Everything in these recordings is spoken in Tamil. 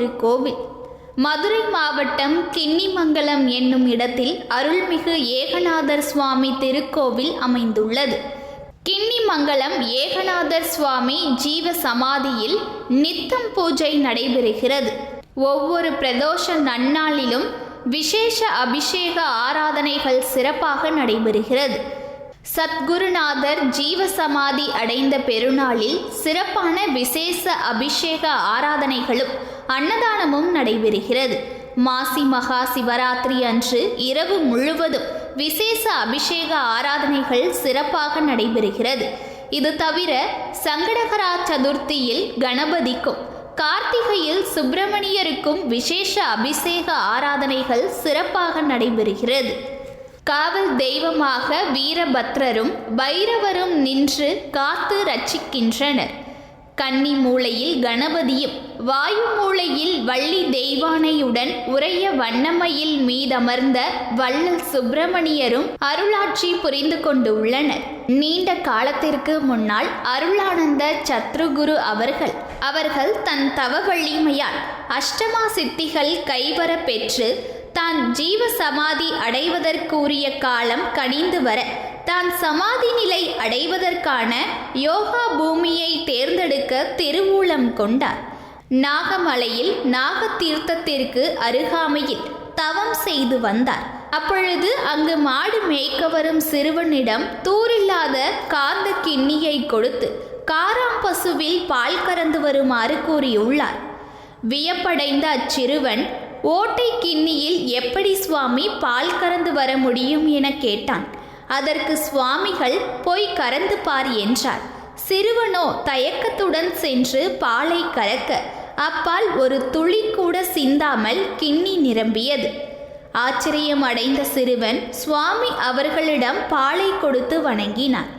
திருக்கோவில் மதுரை மாவட்டம் கிண்ணிமங்கலம் என்னும் இடத்தில் அருள்மிகு ஏகநாதர் சுவாமி திருக்கோவில் அமைந்துள்ளது. கிண்ணிமங்கலம் ஏகநாதர் சுவாமி ஜீவ சமாதியில் நித்தம் பூஜை நடைபெறுகிறது. ஒவ்வொரு பிரதோஷ நன்னாளிலும் விசேஷ அபிஷேக ஆராதனைகள் சிறப்பாக நடைபெறுகிறது. சத்குருநாதர் ஜீவசமாதி அடைந்த பெருநாளில் சிறப்பான விசேஷ அபிஷேக ஆராதனைகளும் அன்னதானமும் நடைபெறுகிறது. மாசி மகா சிவராத்திரி அன்று இரவு முழுவதும் விசேஷ அபிஷேக ஆராதனைகள் சிறப்பாக நடைபெறுகிறது. இது தவிர சங்கடகரா சதுர்த்தியில் கணபதிக்கும் கார்த்திகையில் சுப்பிரமணியருக்கும் விசேஷ அபிஷேக ஆராதனைகள் சிறப்பாக நடைபெறுகிறது. காவல் தெய்வமாக வீரபத்ரரும் பைரவரும் நின்று காத்து ரட்சிக்கின்றனர். கன்னி மூலையில் கணபதியும் வாயு மூலையில் வள்ளி தெய்வானையுடன் உறைய வண்ணமயில் மீதமர்ந்த வள்ளல் சுப்பிரமணியரும் அருளாட்சி புரிந்து கொண்டு உள்ளனர். நீண்ட காலத்திற்கு முன்னால் அருளானந்த சத்ருகுரு அவர்கள் தன் தவ வலிமையால் அஷ்டமா சித்திகள் கைவர பெற்று தான் ஜீவ சமாதி அடைவதற்குரிய காலம் கனிந்து வர தான் சமாதி நிலை அடைவதற்கான யோகா பூமியை தேர்ந்தெடுக்க திருவூலம் கொண்டார். நாகமலையில் நாக தீர்த்தத்திற்கு அருகாமையில் தவம் செய்து வந்தார். அப்பொழுது அங்கு மாடு மேய்க்க வரும் சிறுவனிடம் தூரில்லாத காந்த கிண்ணியை கொடுத்து காராம்பசுவில் பால் கறந்து வருமாறு கூறியுள்ளார். வியப்படைந்த அச்சிறுவன், ஓட்டை கிண்ணியில் எப்படி சுவாமி பால் கறந்து வர முடியும் என கேட்டான். அதற்கு சுவாமிகள் போய் கறந்து பார் என்றார். சிறுவனோ தயக்கத்துடன் சென்று பாலை கறக்க அப்பால் ஒரு துளி கூட சிந்தாமல் கிண்ணி நிரம்பியது. ஆச்சரியம் அடைந்த சிறுவன் சுவாமி அவர்களிடம் பாலை கொடுத்து வணங்கினான்.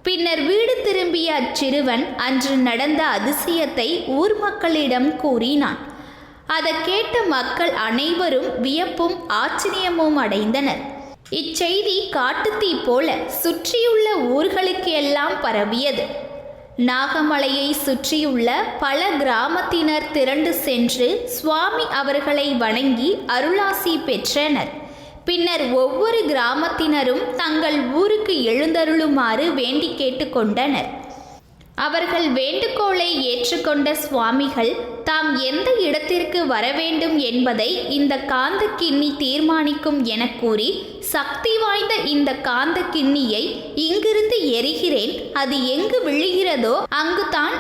பின்னர் வீடு திரும்பிய அச்சிறுவன் அன்று நடந்த அதிசயத்தை ஊர் மக்களிடம் கூறினான். அதை கேட்ட மக்கள் அனைவரும் வியப்பும் ஆச்சரியமும் அடைந்தனர். இச்செய்தி காட்டுத்தீ போல சுற்றியுள்ள ஊர்களுக்கு எல்லாம் பரவியது. நாகமலையை சுற்றியுள்ள பல கிராமத்தினர் திரண்டு சென்று சுவாமி அவர்களை வணங்கி அருளாசி பெற்றனர். பின்னர் ஒவ்வொரு கிராமத்தினரும் தங்கள் ஊருக்கு எழுந்தருளுமாறு வேண்டி கேட்டுக்கொண்டனர். அவர்கள் வேண்டுகோளை ஏற்றுக்கொண்ட சுவாமிகள் தாம் எந்த இடத்திற்கு வர வேண்டும் என்பதை இந்த காந்த கிண்ணி தீர்மானிக்கும் என கூறி, சக்தி வாய்ந்த இந்த காந்த கிண்ணியை இங்கிருந்து எரிகிறேன், அது எங்கு விழுகிறதோ அங்குதான்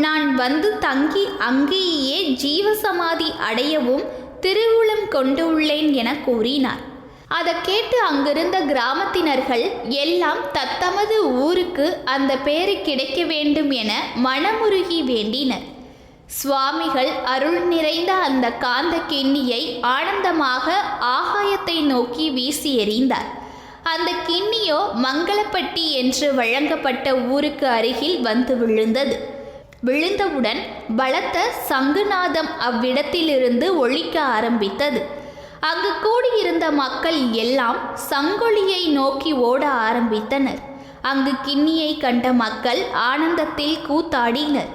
நான் வந்து தங்கி அங்கேயே ஜீவசமாதி அடையவும் திருவுளம் கொண்டுள்ளேன் என கூறினார். அதை கேட்டு அங்கிருந்த கிராமத்தினர்கள் எல்லாம் தத்தமது ஊருக்கு அந்த பேரு கிடைக்க வேண்டும் என மனமுருகி வேண்டினர். சுவாமிகள் அருள் நிறைந்த அந்த காந்த கிண்ணியை ஆனந்தமாக ஆகாயத்தை நோக்கி வீசி எறிந்தார். அந்த கிண்ணியோ மங்களப்பட்டி என்று வழங்கப்பட்ட ஊருக்கு அருகில் வந்து விழுந்தது. விழுந்தவுடன் பலத்த சங்குநாதம் அவ்விடத்திலிருந்து ஒலிக்க ஆரம்பித்தது. அங்கு கூடியிருந்த மக்கள் எல்லாம் சங்கொலியை நோக்கி ஓட ஆரம்பித்தனர். அங்கு கிண்ணியை கண்ட மக்கள் ஆனந்தத்தில் கூத்தாடினர்.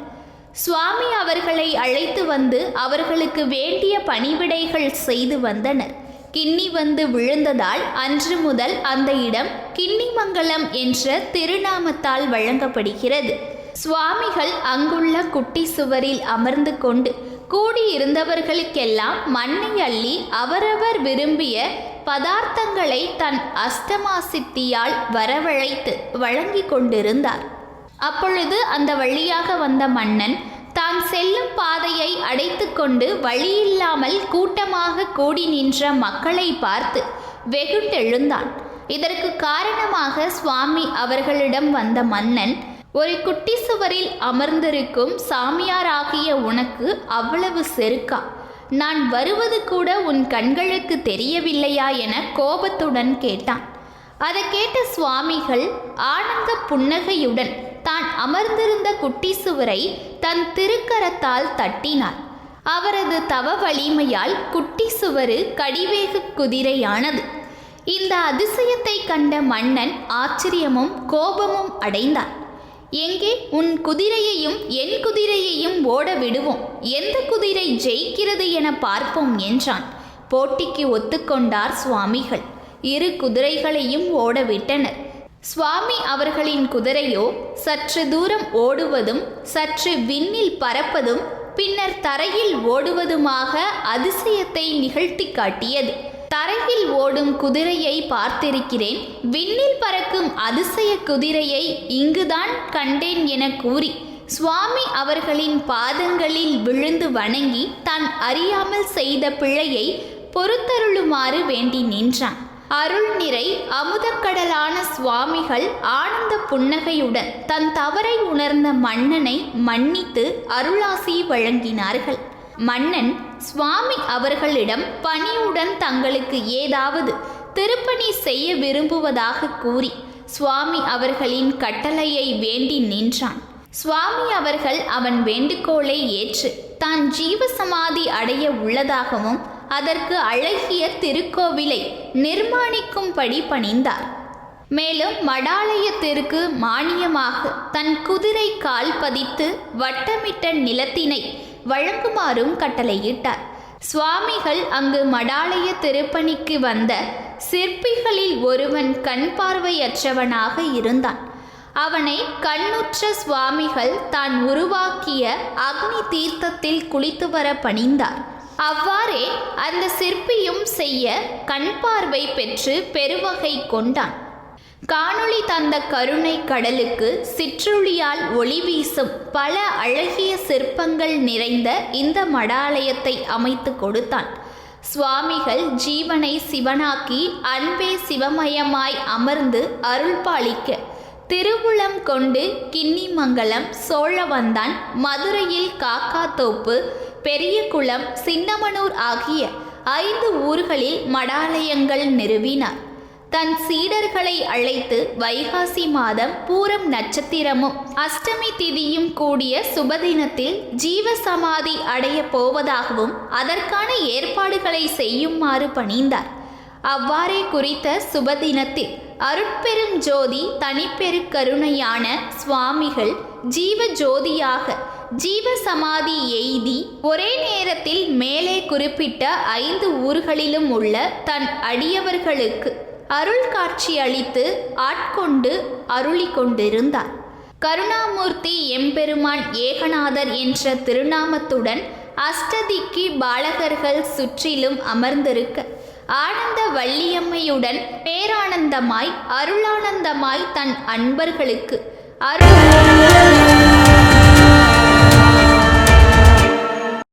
சுவாமி அவர்களை அழைத்து வந்து அவர்களுக்கு வேண்டிய பணிவிடைகள் செய்து வந்தனர். கிண்ணி வந்து விழுந்ததால் அன்று முதல் அந்த இடம் கிண்ணிமங்கலம் என்ற திருநாமத்தால் வழங்கப்படுகிறது. சுவாமிகள் அங்குள்ள குட்டி சுவரில் அமர்ந்து கொண்டு கூடியிருந்தவர்களுக்கெல்லாம் மண்ணை அள்ளி அவரவர் விரும்பிய பதார்த்தங்களை தன் அஷ்டமா சித்தியால் வரவழைத்து வழங்கி கொண்டிருந்தார். அப்பொழுது அந்த வழியாக வந்த மன்னன் தான் செல்லும் பாதையை அடைத்து கொண்டு வழியில்லாமல் கூட்டமாக கூடி நின்ற மக்களை பார்த்து வெகுண்டெழுந்தான். இதற்கு காரணமாக சுவாமி அவர்களிடம் வந்த மன்னன், ஒரு குட்டி சுவரில் அமர்ந்திருக்கும் சாமியாராகிய உனக்கு அவ்வளவு செருக்கா? நான் வருவது கூட உன் கண்களுக்கு தெரியவில்லையா என கோபத்துடன் கேட்டான். அதை கேட்ட சுவாமிகள் ஆனந்த புன்னகையுடன் தான் அமர்ந்திருந்த குட்டி சுவரை தன் திருக்கரத்தால் தட்டினார். அவரது தவ வலிமையால் குட்டி சுவரு கடிவேக குதிரையானது. இந்த அதிசயத்தை கண்ட மன்னன் ஆச்சரியமும் கோபமும் அடைந்தார். எங்கே உன் குதிரையையும் என் குதிரையையும் ஓட விடுவோம், எந்த குதிரை ஜெயிக்கிறது என பார்ப்போம் என்றான். போட்டிக்கு ஒத்துக்கொண்டார் சுவாமிகள். இரு குதிரைகளையும் ஓடவிட்டனர். சுவாமி அவர்களின் குதிரையோ சற்று தூரம் ஓடுவதும் சற்று விண்ணில் பறப்பதும் பின்னர் தரையில் ஓடுவதுமாக அதிசயத்தை நிகழ்த்தி காட்டியது. தரையில் ஓடும் குதிரையை பார்த்திருக்கிறேன், விண்ணில் பறக்கும் அதிசய குதிரையை இங்குதான் கண்டேன் என கூறி சுவாமி அவர்களின் பாதங்களில் விழுந்து வணங்கி தான் அறியாமல் செய்த பிழையை பொறுத்தருளுமாறு வேண்டி நின்றான். அருள் நிறை அமுதக்கடலான சுவாமிகள் ஆனந்த புன்னகையுடன் தன் தவறை உணர்ந்த மன்னனை மன்னித்து அருளாசி வழங்கினார்கள். மன்னன் சுவாமி அவர்களிடம் பணியுடன் தங்களுக்கு ஏதாவது திருப்பணி செய்ய விரும்புவதாக கூறி சுவாமி அவர்களின் கட்டளையை வேண்டி நின்றான். சுவாமி அவர்கள் அவன் வேண்டுகோளை ஏற்று தான் ஜீவசமாதி அடைய உள்ளதாகவும் அதற்கு அழகிய திருக்கோவிலை நிர்மாணிக்கும்படி பணிந்தார். மேலும் மடாலயத்திற்கு மானியமாக தன் குதிரை கால் பதித்து வட்டமிட்ட நிலத்தினை வழங்குமாறும் கட்டளையிட்டார். சுவாமிகள் அங்கு மடாலய திருப்பணிக்கு வந்த சிற்பிகளில் ஒருவன் கண் பார்வையற்றவனாக இருந்தான். அவனை கண்ணுற்ற சுவாமிகள் தான் உருவாக்கிய அக்னி தீர்த்தத்தில் குளித்து வர பணிந்தார். அவ்வாறே அந்த சிற்பியும் செய்ய கண் பார்வை பெற்று பெருவகை கொண்டான். காணொளி தந்த கருணை கடலுக்கு சிற்றுளியால் ஒளி வீசும் பல அழகிய சிற்பங்கள் நிறைந்த இந்த மடாலயத்தை அமைத்து கொடுத்தான். சுவாமிகள் ஜீவனை சிவனாக்கி அன்பே சிவமயமாய் அமர்ந்து அருள்பாலிக்க திருவுளம் கொண்டு கிண்ணிமங்கலம், சோழவந்தான், மதுரையில் காக்காத்தோப்பு, பெரியகுளம், சின்னமனூர் ஆகிய 5 ஊர்களில் மடாலயங்கள் நிறுவினார். தன் சீடர்களை அழைத்து வைகாசி மாதம் பூரம் நட்சத்திரமும் அஷ்டமி திதியும் கூடிய சுபதினத்தில் ஜீவசமாதி அடைய போவதாகவும் அதற்கான ஏற்பாடுகளை செய்யுமாறு பணிந்தார். அவ்வாறே குறித்த சுபதினத்தில் அருட்பெரும் ஜோதி தனிப்பெரு கருணையான சுவாமிகள் ஜீவ ஜோதியாக ஜீவசமாதி எய்தி ஒரே நேரத்தில் மேலே குறிப்பிட்ட 5 ஊர்களிலும் உள்ள தன் அடியவர்களுக்கு அருள் காட்சி அளித்து ஆட்கொண்டு அருளி கொண்டிருந்தார். கருணாமூர்த்தி எம்பெருமான் ஏகநாதர் என்ற திருநாமத்துடன் அஷ்டதிக்கி பாலகர்கள் சுற்றிலும் அமர்ந்திருக்க ஆனந்த வள்ளியம்மையுடன் பேரானந்தமாய் அருளானந்தமாய் தன் அன்பர்களுக்கு அருள்